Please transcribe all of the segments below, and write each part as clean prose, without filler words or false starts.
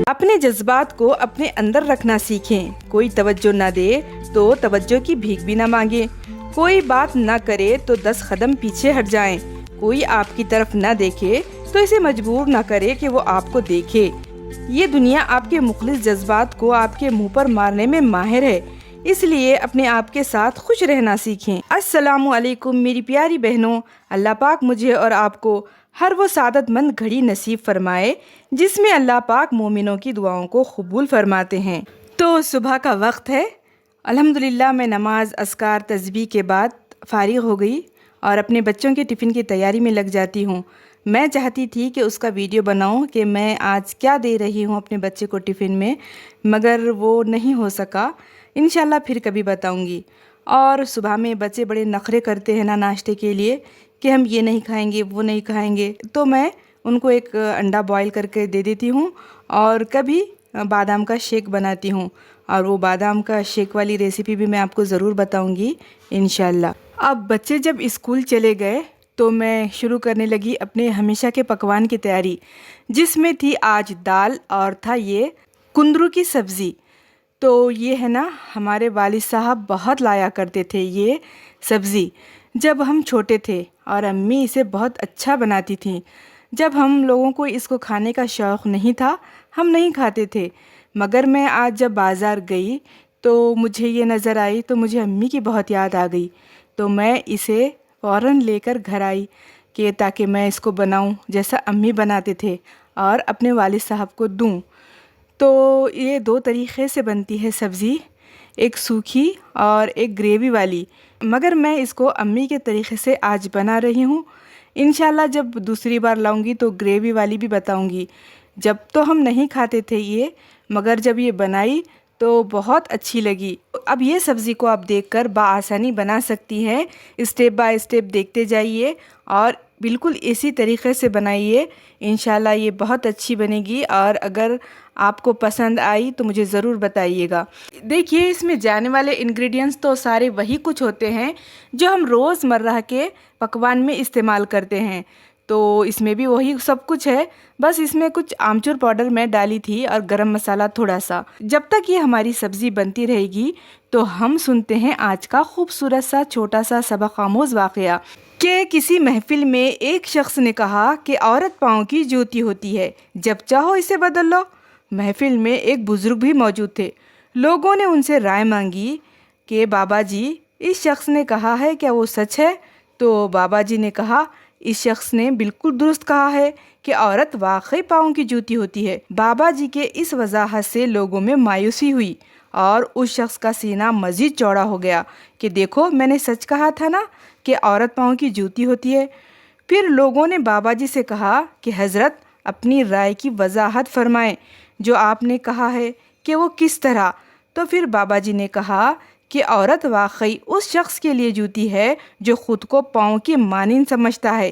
اپنے جذبات کو اپنے اندر رکھنا سیکھیں. کوئی توجہ نہ دے تو توجہ کی بھیک بھی نہ مانگیں. کوئی بات نہ کرے تو 10 قدم پیچھے ہٹ جائیں. کوئی آپ کی طرف نہ دیکھے تو اسے مجبور نہ کرے کہ وہ آپ کو دیکھے. یہ دنیا آپ کے مخلص جذبات کو آپ کے منہ پر مارنے میں ماہر ہے، اس لیے اپنے آپ کے ساتھ خوش رہنا سیکھیں. السلام علیکم میری پیاری بہنوں. اللہ پاک مجھے اور آپ کو ہر وہ سعادت مند گھڑی نصیب فرمائے جس میں اللہ پاک مومنوں کی دعاؤں کو قبول فرماتے ہیں. تو صبح کا وقت ہے. الحمدللہ میں نماز، اذکار، تسبیح کے بعد فارغ ہو گئی اور اپنے بچوں کے ٹفن کی تیاری میں لگ جاتی ہوں. میں چاہتی تھی کہ اس کا ویڈیو بناؤں کہ میں آج کیا دے رہی ہوں اپنے بچے کو ٹفن میں، مگر وہ نہیں ہو سکا. انشاءاللہ پھر کبھی بتاؤں گی. اور صبح میں بچے بڑے نخرے کرتے ہیں نا ناشتے کے لیے کہ ہم یہ نہیں کھائیں گے، وہ نہیں کھائیں گے، تو میں ان کو ایک انڈا بوائل کر کے دے دیتی ہوں اور کبھی بادام کا شیک بناتی ہوں. اور وہ بادام کا شیک والی ریسیپی بھی میں آپ کو ضرور بتاؤں گی انشاءاللہ. اب بچے جب اسکول چلے گئے تو میں شروع کرنے لگی اپنے ہمیشہ کے پکوان کی تیاری، جس میں تھی آج دال اور تھا یہ کندرو کی سبزی. تو یہ ہے نا، ہمارے والد صاحب بہت لایا کرتے تھے یہ سبزی جب ہم چھوٹے تھے، اور امی اسے بہت اچھا بناتی تھیں. جب ہم لوگوں کو اس کو کھانے کا شوق نہیں تھا، ہم نہیں کھاتے تھے، مگر میں آج جب بازار گئی تو مجھے یہ نظر آئی تو مجھے امی کی بہت یاد آ گئی. تو میں اسے فوراً لے کر گھر آئی کہ تاکہ میں اس کو بناؤں جیسا امی بناتے تھے اور اپنے والد صاحب کو دوں. تو یہ 2 طریقے سے بنتی ہے سبزی، ایک سوکھی اور ایک گریوی والی، مگر میں اس کو امی کے طریقے سے آج بنا رہی ہوں. انشاءاللہ جب دوسری بار لاؤں گی تو گریوی والی بھی بتاؤں گی. جب تو ہم نہیں کھاتے تھے یہ، مگر جب یہ بنائی تو بہت اچھی لگی. اب یہ سبزی کو آپ دیکھ کر بآسانی بنا سکتی ہیں. اسٹیپ بائی اسٹیپ دیکھتے جائیے اور بالکل اسی طریقے سے بنائیے. انشاءاللہ یہ بہت اچھی بنے گی، اور اگر آپ کو پسند آئی تو مجھے ضرور بتائیے گا. دیکھیے اس میں جانے والے انگریڈینٹس تو سارے وہی کچھ ہوتے ہیں جو ہم روز مرہ کے پکوان میں استعمال کرتے ہیں. تو اس میں بھی وہی سب کچھ ہے، بس اس میں کچھ آمچور پاؤڈر میں ڈالی تھی اور گرم مسالہ تھوڑا سا. جب تک یہ ہماری سبزی بنتی رہے گی تو ہم سنتے ہیں آج کا خوبصورت سا چھوٹا سا سبق آموز واقعہ کہ کسی محفل میں ایک شخص نے کہا کہ عورت پاؤں کی جوتی ہوتی ہے، جب چاہو اسے بدل لو. محفل میں ایک بزرگ بھی موجود تھے. لوگوں نے ان سے رائے مانگی کہ بابا جی، اس شخص نے کہا ہے کیا وہ سچ ہے؟ تو بابا جی نے کہا، اس شخص نے بالکل درست کہا ہے کہ عورت واقعی پاؤں کی جوتی ہوتی ہے. بابا جی کے اس وضاحت سے لوگوں میں مایوسی ہوئی اور اس شخص کا سینہ مزید چوڑا ہو گیا کہ دیکھو میں نے سچ کہا تھا نا کہ عورت پاؤں کی جوتی ہوتی ہے. پھر لوگوں نے بابا جی سے کہا کہ حضرت اپنی رائے کی وضاحت فرمائیں، جو آپ نے کہا ہے کہ وہ کس طرح؟ تو پھر بابا جی نے کہا کہ عورت واقعی اس شخص کے لیے جوتی ہے جو خود کو پاؤں کی مانند سمجھتا ہے.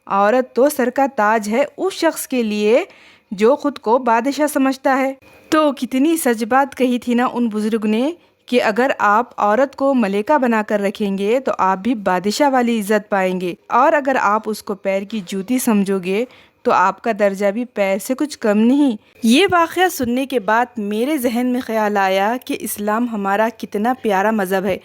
عورت تو سر کا تاج ہے اس شخص کے لیے جو خود کو بادشاہ سمجھتا ہے. تو کتنی سچ بات کہی تھی نا ان بزرگ نے کہ اگر آپ عورت کو ملکہ بنا کر رکھیں گے تو آپ بھی بادشاہ والی عزت پائیں گے، اور اگر آپ اس کو پیر کی جوتی سمجھو گے تو آپ کا درجہ بھی پیر سے کچھ کم نہیں. یہ واقعہ سننے کے بعد میرے ذہن میں خیال آیا کہ اسلام ہمارا کتنا پیارا مذہب ہے.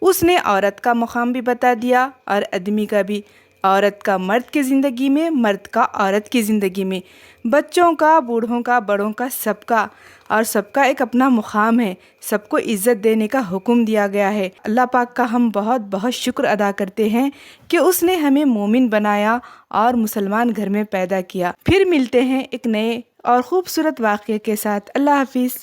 اس نے عورت کا مقام بھی بتا دیا اور آدمی کا بھی. عورت کا مرد کی زندگی میں، مرد کا عورت کی زندگی میں، بچوں کا، بوڑھوں کا، بڑوں کا، سب کا، اور سب کا ایک اپنا مقام ہے. سب کو عزت دینے کا حکم دیا گیا ہے. اللہ پاک کا ہم بہت بہت شکر ادا کرتے ہیں کہ اس نے ہمیں مومن بنایا اور مسلمان گھر میں پیدا کیا. پھر ملتے ہیں ایک نئے اور خوبصورت واقعے کے ساتھ. اللہ حافظ.